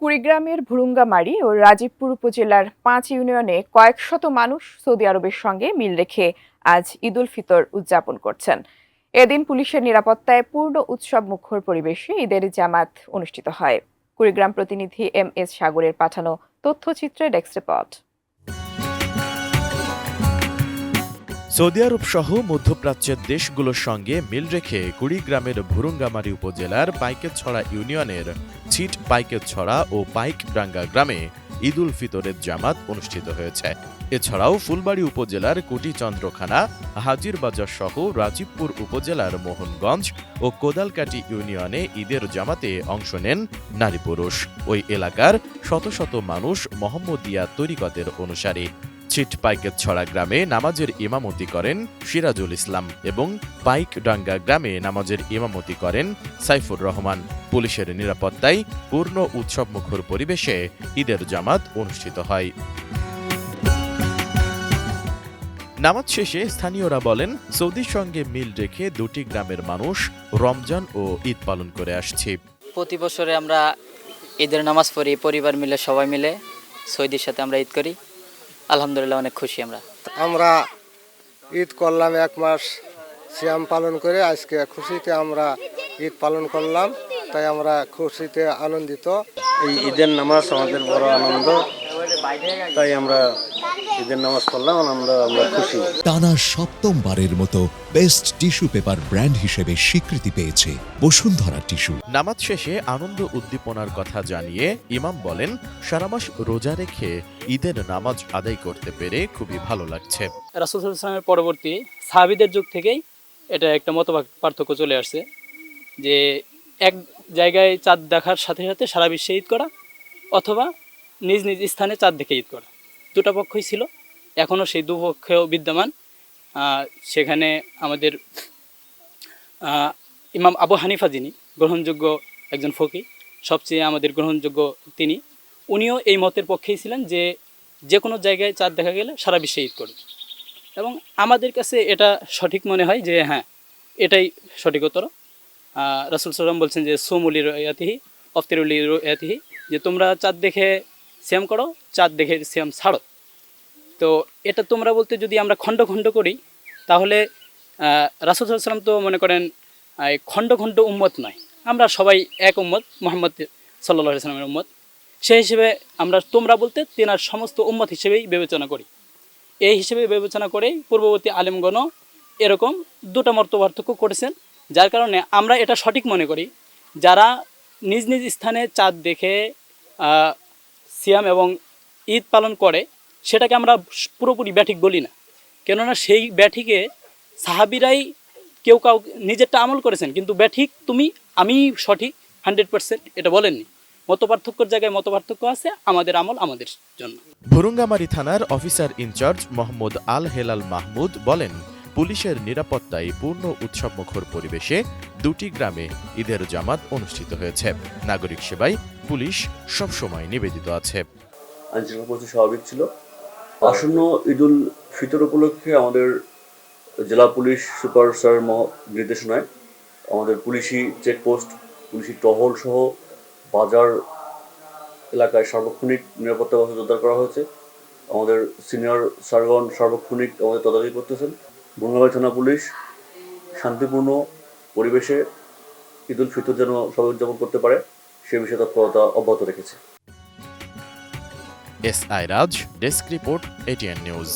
কুড়িগ্রামের ভুরুঙ্গামারী ও রাজীবপুর উপজেলার ৫ ইউনিয়নে কয়েক শত মানুষ সৌদি আরবের সঙ্গে মিল রেখে আজ ঈদ উল ফিতর উদযাপন করছেন। এদিন পুলিশের নিরাপত্তায় পূর্ণ উৎসব মুখর পরিবেশে ঈদের জামাত অনুষ্ঠিত হয়। কুড়িগ্রাম প্রতিনিধি MS সাগরের পাঠানো তথ্যচিত্রে ডেস্ক রিপোর্ট। সৌদি আরব সহ মধ্যপ্রাচ্যের দেশগুলোর সঙ্গে মিল রেখে কুড়িগ্রামের ভুরুঙ্গামারী উপজেলার পাইকেছড়া ইউনিয়নের ছিট পাইকেছড়া ও পাইকডাঙ্গা গ্রামে ঈদ উল ফিতরের জামাত অনুষ্ঠিত হয়েছে। এছাড়াও ফুলবাড়ী উপজেলার কুটিচন্দ্রখানা, হাজিরবাজার সহ রাজীবপুর উপজেলার মোহনগঞ্জ ও কোদালকাটি ইউনিয়নে ঈদের জামাতে অংশ নেন নারী পুরুষ। ওই এলাকার শত শত মানুষ মোহাম্মদিয়া তরিকতের অনুসারী। ছিট পাইকেছড়া গ্রামে নামাজের ইমামতি করেন সিরাজুল ইসলাম এবং পাইকডাঙ্গা গ্রামে নামাজের ইমামতি করেন সাইফুর রহমান। পুলিশের নিরাপত্তায় পূর্ণ উৎসবমুখর পরিবেশে ঈদের জামাত অনুষ্ঠিত হয়। নামাজ শেষে স্থানীয়রা বলেন, সৌদির সঙ্গে মিল রেখে দুটি গ্রামের মানুষ রমজান ও ঈদ পালন করে আসছে। প্রতি বছরে আমরা ঈদের নামাজ পড়ি, পরিবার মিলে সবাই মিলে সৌদির সাথে আমরা ঈদ করি। আলহামদুলিল্লাহ অনেক খুশি। আমরা ঈদ করলাম, 1 মাস সিয়াম পালন করে আজকে খুশিতে আমরা ঈদ পালন করলাম, তাই আমরা খুশিতে আনন্দিত। এই ঈদের নামাজ আমাদের বড় আনন্দ, তাই আমরা ঈদের নামাজ পড়লাম, আমরা খুশি। টানা 7ম-বারের মতো বেস্ট টিস্যু পেপার ব্র্যান্ড হিসেবে স্বীকৃতি পেয়েছে বসুন্ধরা টিস্যু। নামাজ শেষে আনন্দ উদ্দীপনার কথা জানিয়ে ইমাম বলেন, সারা মাস রোজা রেখে ঈদের নামাজ আদায় করতে পেরে খুবই ভালো লাগছে। রাসূল সাল্লাল্লাহু আলাইহি ওয়াসাল্লামের পরবর্তী সাহাবীদের যুগ থেকেই এটা একটা পার্থক্য চলে আসছে যে এক জায়গায় চাঁদ দেখার সাথে সাথে সারা বিশ্বে ঈদ করা অথবা নিজ নিজ স্থানে চাঁদ দেখে ঈদ করা, দুটো পক্ষই ছিল, এখনও সেই দুপক্ষেও বিদ্যমান। সেখানে আমাদের ইমাম আবু হানিফা, যিনি গ্রহণযোগ্য একজন ফকিহ, সবচেয়ে আমাদের গ্রহণযোগ্য উনিও এই মতের পক্ষেই ছিলেন যে যে কোনো জায়গায় চাঁদ দেখা গেলে সারা বিশ্বে ঈদ করবে। এবং আমাদের কাছে এটা সঠিক মনে হয় যে হ্যাঁ, এটাই সঠিকতর। রাসূল সাল্লাল্লাহু বলছেন যে সুমুলি রুয়াতিহি আফতিরুলি রুয়াতিহি, যে তোমরা চাঁদ দেখে সিয়াম করো, চাঁদ দেখে সিয়াম ছাড়ো। তো এটা তোমরা বলতে যদি আমরা খণ্ড খণ্ড করি তাহলে রাসূল সাল্লাল্লাহু আলাইহি ওয়াসাল্লাম তো মনে করেন খণ্ড খণ্ড উম্মত নয়, আমরা সবাই এক উম্মত, মুহাম্মদ সাল্লাল্লাহু আলাইহি ওয়াসাল্লামের উম্মত। সেই হিসেবে আমরা তোমরা বলতে তেনার সমস্ত উম্মত হিসেবেই বিবেচনা করি। এই হিসেবে বিবেচনা করেই পূর্ববর্তী আলেমগণ এরকম দুটো মত পার্থক্য করেছেন, যার কারণে আমরা এটা সঠিক মনে করি। যারা নিজ নিজ স্থানে চাঁদ দেখে সিয়াম এবং ঈদ পালন করে সেটাকে আমরা পুরোপুরি ব্যাঠিক বলি না, কেননা সেই ব্যাঠিকে সাহাবিরাই কেউ নিজেরটা আমল করেছেন, কিন্তু ব্যাঠিক আমি সঠিক 100% এটা বলেননি। মতপার্থক্যের জায়গায় মতপার্থক্য আছে, আমাদের আমল আমাদের জন্য। ভুরুঙ্গামারী থানার অফিসার ইনচার্জ মোহাম্মদ আল হেলাল মাহমুদ বলেন, পুলিশের নিরাপত্তায় পূর্ণ উৎসবমুখর পরিবেশে দুটি গ্রামে ঈদের জামাত অনুষ্ঠিত হয়েছে। নাগরিক সেবায় পুলিশ সবসময় নিবেদিত আছে। আইনশৃঙ্খলা পরিস্থিতি স্বাভাবিক ছিল। আসন্ন ঈদ উল ফিতর উপলক্ষে আমাদের জেলা পুলিশ সুপার স্যার নির্দেশনায় আমাদের পুলিশি চেকপোস্ট, পুলিশি টহল সহ বাজার এলাকায় সার্বক্ষণিক নিরাপত্তা ব্যবস্থা জোরদার করা হয়েছে। আমাদের সিনিয়র স্যারগণ সার্বক্ষণিক আমাদের তদারকি করতেছেন। ভুরুঙ্গামারী থানা পুলিশ শান্তিপূর্ণ পরিবেশে ঈদ উল ফিতর যেন সবাই উদযাপন করতে পারে সে বিষয়ে তৎপরতা অব্যাহত রেখেছে। SI রাজ, ডেস্ক রিপোর্ট, ATN নিউজ।